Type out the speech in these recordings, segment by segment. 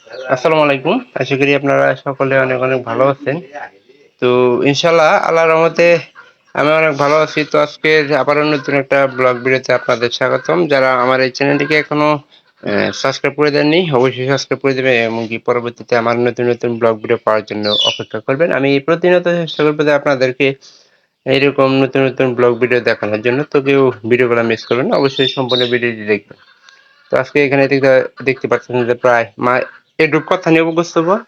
আসসালামু আলাইকুম। আশা করি আপনারা সকলে অনেক অনেক ভালো আছেন। তো ইনশাআল্লাহ আল্লাহর রহমতে আমি অনেক ভালো আছি। তো আজকে আবারও নতুন একটা ব্লগ ভিডিওতে আপনাদের স্বাগতম। যারা আমার এই চ্যানেলটিকে এখনো সাবস্ক্রাইব করে দেননি অবশ্যই সাবস্ক্রাইব করে দেবেন এবং কি পরবর্তীতে আমার নতুন নতুন ব্লগ ভিডিও পাওয়ার জন্য অপেক্ষা করবেন। আমি প্রতিনিয়ত চেষ্টা করবো যে আপনাদেরকে এইরকম নতুন নতুন ব্লগ ভিডিও দেখানোর জন্য। তো কেউ ভিডিওগুলো মিস করবেন না, অবশ্যই সম্পূর্ণ ভিডিওটি দেখবেন। তো আজকে এখানে দেখতে পাচ্ছেন যে প্রায় একটু কথা নিয়ে উপস্থাপন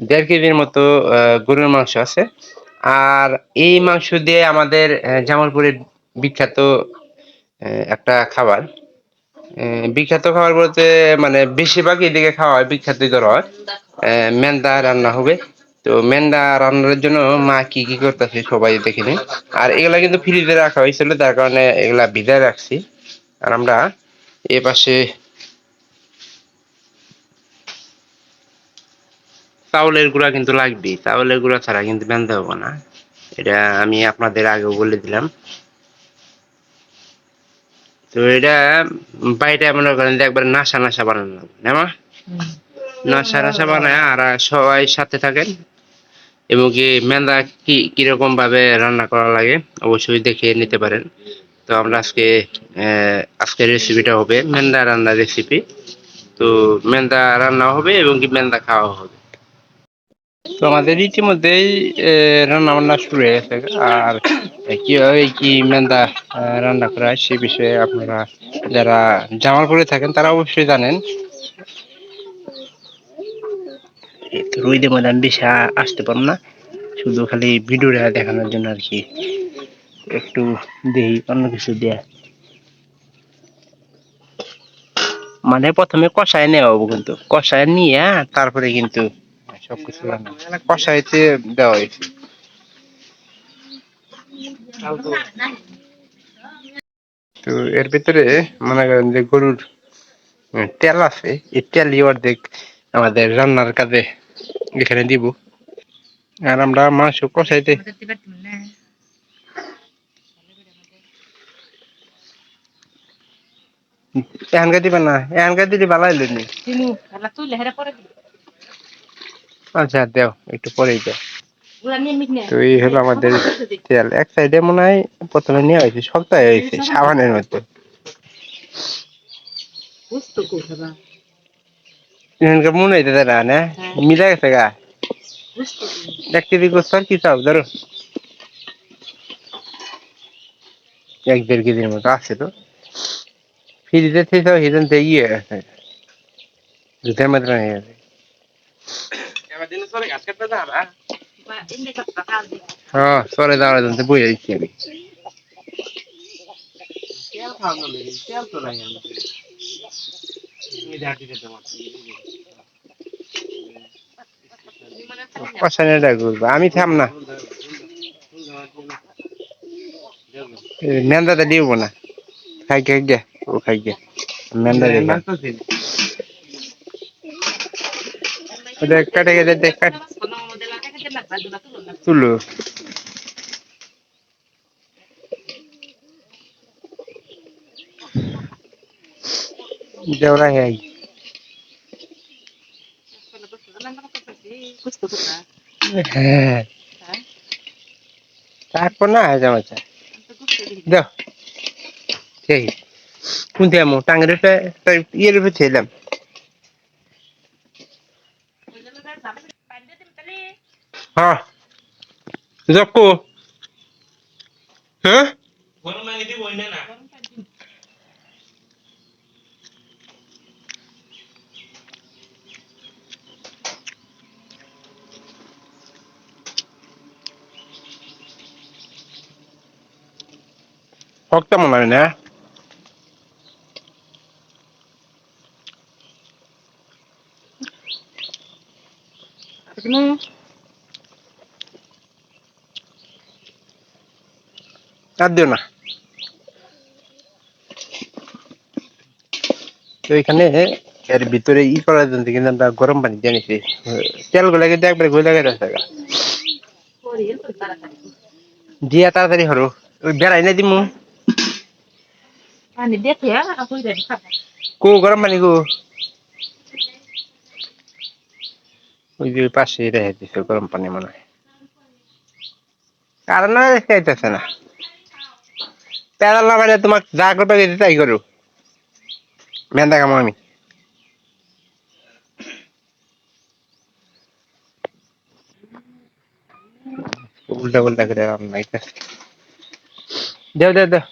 1.5 কেজির মতো গরুর মাংস আছে। আর এই মাংস দিয়ে আমাদের জামালপুরের বিখ্যাত একটা খাবার। বিখ্যাত খাবার বলতে মানে বেশিরভাগ এদিকে খাওয়া হয়, বিখ্যাত ধরা হয় মেন্দা রান্না হবে। তো মেন্দা রান্নার জন্য মা কি কি করতেছে সবাই দেখে নিন। আর এগুলা কিন্তু ফ্রিজে রাখা হয়েছিল, তার কারণে এগুলা ভিজায় রাখছি। আর আমরা এ পাশে চাউলের গুঁড়া কিন্তু লাগবেই, চাউলের গুঁড়া ছাড়া কিন্তু বানতে হবে না। এটা আমি আপনাদের আগেও বলে দিলাম। তো এটা বাইরে মনে করেন যে একবার নাসা নাসা বানানো লাগবে না মা, নাসা নাসা বানায়। আর সবাই সাথে থাকেন এবং কি মেন্দা কিরকম ভাবে রান্না করা লাগে অবশ্যই দেখে নিতে পারেন। তো আমরা আজকের রেসিপিটা হবে মেন্দা রান্নার রেসিপি। তো মেন্দা রান্না হবে এবং কি মেন্দা খাওয়া হবে। তো আমাদের ইতিমধ্যেই রান্না বান্না শুরু হয়ে গেছে। আর কিভাবে কি মেন্দা রান্না করা হয় সে বিষয়ে আপনারা যারা জামালপুরে থাকেন তারা অবশ্যই জানেন। তো রোদের মধ্যে আমি বেশি আসতে পারবো না, শুধু খালি ভিডিওটা দেখানোর জন্য আর কি একটু দেই অন্য কিছু দেয়া। মানে প্রথমে কষায় নেওয়া হবো, কিন্তু কষায় নিয়ে তারপরে কিন্তু সবকিছু রান্না কষাইতে দেওয়া হয়েছে। তো এর ভিতরে মনে করেন যে গরুর তেল আছে, এই তেল অর্ধেক আমাদের রান্নার কাজে এখানে দিব। আর আমরা মাংস কষাইতে এখানকার দিবেন না, এখানকার দিদি ভালো হইলো নি। আচ্ছা দেও, একটু পরেই দেও। তো এই হলো আমাদের তেল। এক সাইডে মনে হয় প্রথমে নেওয়া হয়েছে, শক্ত হয়ে হয়েছে সাবানের মতো। এখানকার মনে হইতে দেয় না, মিলা গেছে গা। 1 কেজি গোস্ত আর কি চাও ধরো, 1-1.5 কেজির মতো আছে। তো ফ্রিজে থেকে হিজন ইয়ে আছে, দুধের মাত্রা হয়ে গেছে। হ্যাঁ সরে দাঁড়া জানতে বই দিচ্ছি আমি। কষানিটা করবো আমি, থাম না, মেন্দাটা দিব না, খাই খাই গে, ও খাই গে মেন্দা দিয়ে কাটে গেছে তুলো দেওরা হ্যাঁ। হ্যাঁ তারপর না জামাইছা দেও সেই কোনতে আমো টাঙ্গের ইয়ের উপরে ছিলাম। হ্যাঁ জক্কু হ্যাঁ শক্ত মনে হয় না। আর দিও না। তো এখানে এর ভিতরে করার জন্য কিন্তু আমরা গরম পানি দিয়ে নিছি, তেল গুলা কিন্তু একবারে গলে গেছে দিয়া তাড়াতাড়ি হরো, ওই বেড়াই না দিমু কো গরম পানি গো। ওই যে পাশে রেখে দিছে গরম পানি মনে হয় কারণ খাইতেছে না প্যারাল না বাইরে তোমাকে যা করতে গেছি তাই করো মেন্দা কামো আমি উল্টা উল্টা করে রান্না খাইতেছে দেও দেও দেও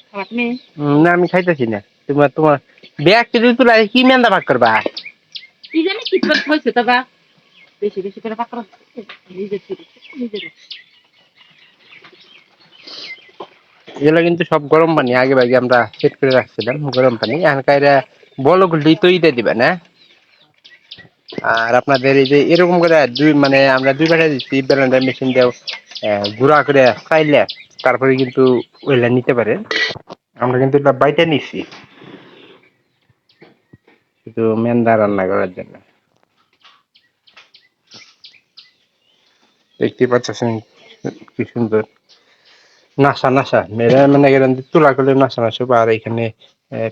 না আমি খাইতেছি না তোমার তোমার ব্যাগ যদি তুলে কি মেন্দা ভাগ করবা কি জানি কি হয়েছে তবা বেশি বেশি করে পাকড় নিজে নিজে এগুলো কিন্তু সব গরম পানি আগে ভাগে আমরা সেট করে রাখছিলাম গরম পানি এখানকার বলগুলি তৈরিতে দিবে না আর আপনাদের এই যে এরকম করে দুই মানে আমরা দুই পাশে দিচ্ছি ব্লেন্ডার মেশিন দিয়েও গুঁড়া করে চাইলে তারপরে কিন্তু ওইলা নিতে পারেন আমরা কিন্তু এটা বাইটে নিছি কিন্তু মেন্দা রান্না করার জন্য দেখতে পাচ্ছেন কি সুন্দর নাসা নাসা মেরে মানে এখান তুলা করলে নাসা নাসা আর এখানে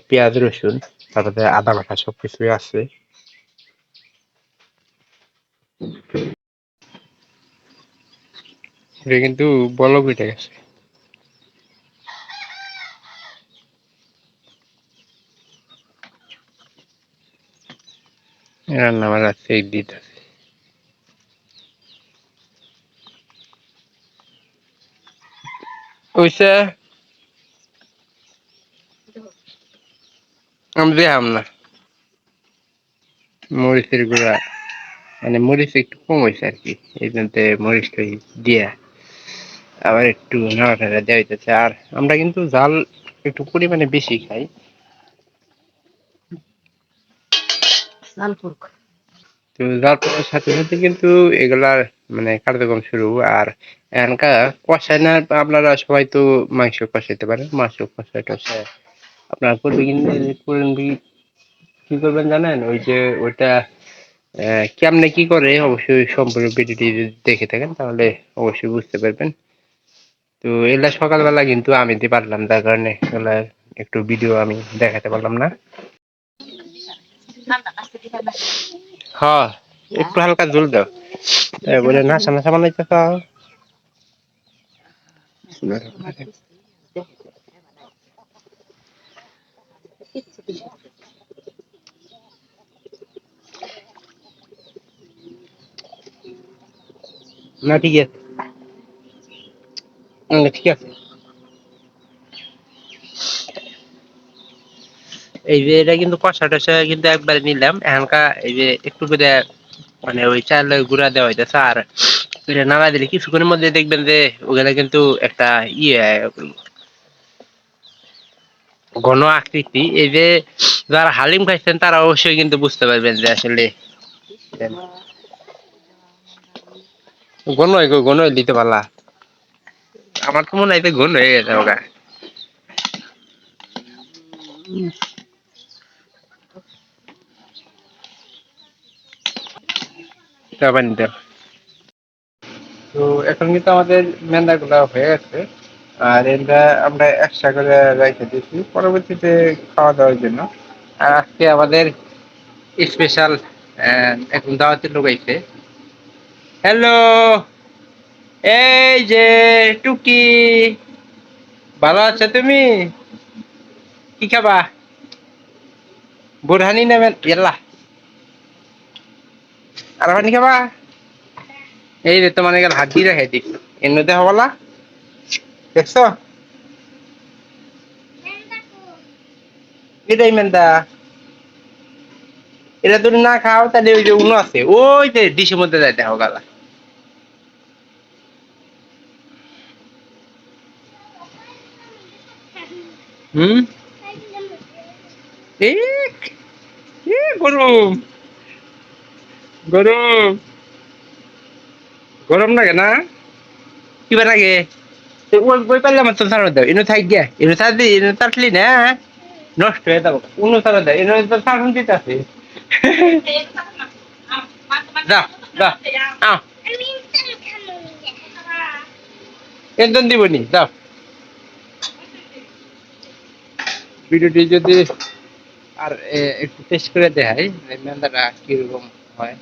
পেঁয়াজ রসুন তারপরে আদা বাটা সবকিছুই আছে এটা কিন্তু বলক উঠে গেছে রান্না বান্না সেই দিতে ওইসে আমি দেখাম না মরিচের গুঁড়া মানে মরিচ একটু কম হয়েছে আর কি এই জন্য মরিচটা দিয়া আবার একটু নাড়াটাড়া দেওয়া হইতেছে আর আমরা কিন্তু ঝাল একটু পরিমাণে বেশি খাই লাল পুরক তো যার পরের সাথে সাথে কিন্তু এগুলার মানে কার্যক্রম শুরু আর এখানকার কষায় না আপনারা সবাই তো মাংস কষাইতে পারেন মাংস কষাই টষায় আপনার করবে কিন্তু কি করবেন জানেন ওই যে ওইটা কেমনে কি করে অবশ্যই সম্পূর্ণ ভিডিওটি যদি দেখে থাকেন তাহলে অবশ্যই বুঝতে পারবেন তো এগুলা সকালবেলা কিন্তু আমি দিতে পারলাম তার কারণে এগুলা একটু ভিডিও আমি দেখাতে পারলাম না হ্যাঁ একটু হালকা ঝোল দাও বলে নাচা নাচা বানাইতে চাও না ঠিক আছে ঠিক আছে এই যে এটা কিন্তু কষা টষা কিন্তু একবারে নিলাম এখানকার এই যে একটু করে মানে ওই চালের গুঁড়া দেওয়া হইতেছে আর এটা নাড়া দিলে কিছুক্ষণের মধ্যে দেখবেন যে ওখানে কিন্তু একটা ইয়ে ঘন আকৃতি এই যে যারা হালিম খাইছেন তারা অবশ্যই কিন্তু বুঝতে পারবেন যে আসলে ঘন হয় ঘন হয়ে দিতে পারলা আমার তো মনে হয় ঘন হয়ে গেছে ওটা তো এখন কিন্তু আমাদের মেন্দা গুলা হয়ে গেছে আর এটা আমরা এক্সট্রা করে রেখে দিয়েছি পরবর্তীতে খাওয়া দাওয়ার জন্য আর আজকে আমাদের স্পেশাল এখন দাওয়াতের লোক আইছে হ্যালো এই যে টুকি ভালো আছো তুমি কি খাবা বুরহানি নেবেন ইয়াল্লা আর পানি খাবা এই যে তোমার এখানে হাত দিয়ে রেখে দিস এর মধ্যে হবলা দেখছো এটাই মেন্দা এটা তুমি না খাও তাহলে ওই যে উনো আছে ওই যে ডিশের মধ্যে যাই দেখো গালা হুম গরম গরম গরম লাগে না কিবা লাগে ওই বই পারলে আমার তো ছাড়া দাও এনে থাক গিয়া এনে ছাড় দি এনে তাড়লি না নষ্ট হয়ে যাবো অন্য ছাড়া দেয় এনে তো ছাড়ুন দিতে আছে যাও যাও আও একদম দিবনি যাও ভিডিওটি যদি আর একটু টেস্ট করে দেখাই মেন্দাটা কিরকম হয়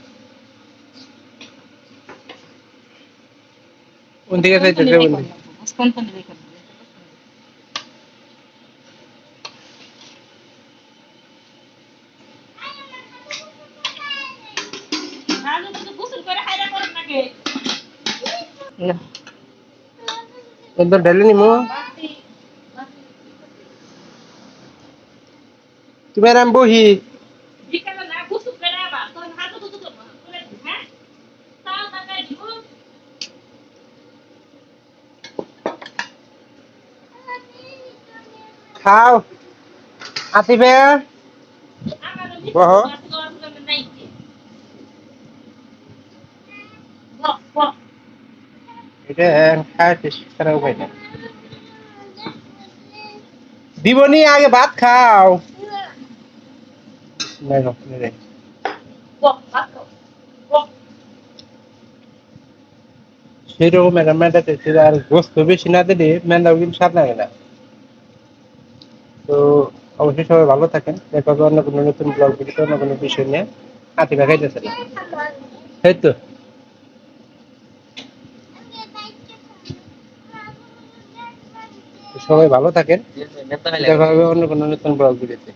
কোন দিকে চাইতেছে কোন দিকে? একদম ঢেলে নিমু। তুমি আর আমি বহি। খাও আসিবে বহ। এটা খায় শেষ করার উপায় নাই। দিবনি আগে ভাত খাও। নাই রো, নাই। সেরকম একটা মেয়েটা দেখছি আর গোস্ত বেশি না দিলে মেয়েটাও কিন্তু স্বাদ লাগে না। তো অবশ্যই সবাই ভালো থাকেন, দেখা হবে অন্য কোনো নতুন ব্লগ ভিডিও অন্য কোনো বিষয় নিয়ে। আতিফা খাইতেছে না, এই তো। সবাই ভালো থাকেন, দেখা হবে অন্য কোনো নতুন ব্লগ ভিডিওতে।